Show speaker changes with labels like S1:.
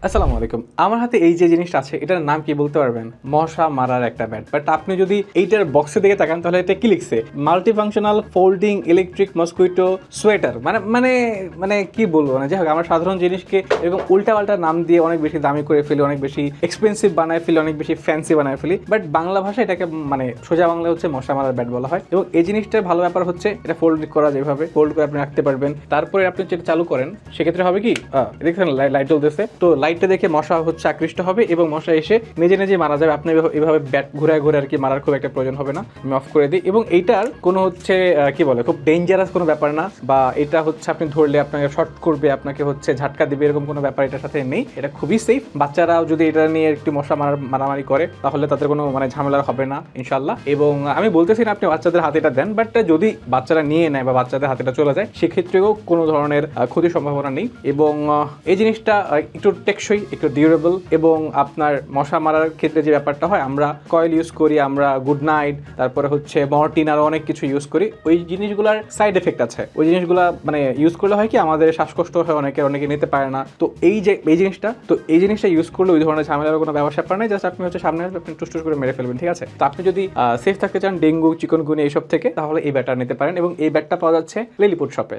S1: আসসালামু আলাইকুম। আমার হাতে এই যে জিনিসটা আছে এটার নাম কি বলতে পারবেন? মশা মারার একটা ব্যাট। বাট আপনি যদি এইটার বক্সের দিকে তাকান তাহলে এটা কি লিখছে? Multifunctional folding electric mosquito sweater. মানে মানে মানে কি বলবো না, যাই হোক আমরা সাধারণ জিনিসকে এরকম উল্টাপাল্টা নাম দিয়ে অনেক বেশি দামি করে ফেলি, অনেক বেশি এক্সপেন্সিভ বানায় ফেলি, অনেক বেশি ফ্যান্সি বানায় ফেলি। বাট বাংলা ভাষায় এটাকে মানে সোজা বাংলা হচ্ছে মশা মারার ব্যাট বলা হয়। এবং এই জিনিসটার ভালো ব্যাপার হচ্ছে এটা ফোল্ড করা, যেভাবে ফোল্ড করে আপনি রাখতে পারবেন। তারপরে আপনি যেটা চালু করেন সেক্ষেত্রে হবে কি, দেখছেন লাইট জ্বলতেছে, তো লাইটটা দেখে মশা হচ্ছে আকৃষ্ট হবে এবং মশা এসে নিজে নিজে মারা যাবে। আপনি এভাবে ব্যাট ঘুরায় ঘুরে আর কি মারার খুব একটা প্রয়োজন হবে না। আমি অফ করে দিই। এবং এইটার কোনো হচ্ছে কি বলে, খুব ডেঞ্জারাস কোনো ব্যাপার না, বা এটা হচ্ছে আপনি ধরলে আপনাকে শর্ট করবে, আপনাকে হচ্ছে ঝাটকা দিবে, এরকম কোনো ব্যাপার এটার সাথে নেই। এটা খুবই সেফ। বাচ্চারাও যদি এটা নিয়ে একটু মশা মারামারি করে তাহলে তাদের কোনো মানে ঝামেলা হবে না ইনশাল্লাহ। এবং আমি বলতেছি না আপনি বাচ্চাদের হাতে এটা দেন, বাট যদি বাচ্চারা নিয়ে নেয় বা বাচ্চাদের হাতে এটা চলে যায় সেক্ষেত্রেও কোনো ধরনের ক্ষতির সম্ভাবনা নেই। এবং এই জিনিসটা একটু টেকসই, একটু ডিউরেবল। এবং আপনার মশা মারার ক্ষেত্রে যে ব্যাপারটা হয়, আমরা কয়েল ইউজ করি, আমরা গুড নাইট, তারপরে হচ্ছে মর্টিন, আরও অনেক কিছু ইউজ করি। ওই জিনিসগুলোর সাইড এফেক্ট আছে। ওই জিনিসগুলো মানে ইউজ করলে হয় কি, আমাদের শ্বাসকষ্ট হয়, অনেকে নিতে পারে না। তো এই জিনিসটা ইউজ করলে ওই ধরনের ঝামেলার কোনো ব্যবসা নেই। জাস্ট আপনি হচ্ছে সামনে আপনি টুস করে মেরে ফেলবেন, ঠিক আছে? তো আপনি যদি সেফ থাকতে চান ডেঙ্গু, চিকনগুনি এইসব থেকে, তাহলে এই ব্যাটটা নিতে পারেন। এবং এই ব্যাটটা পাওয়া যাচ্ছে লিলিপুট শপে।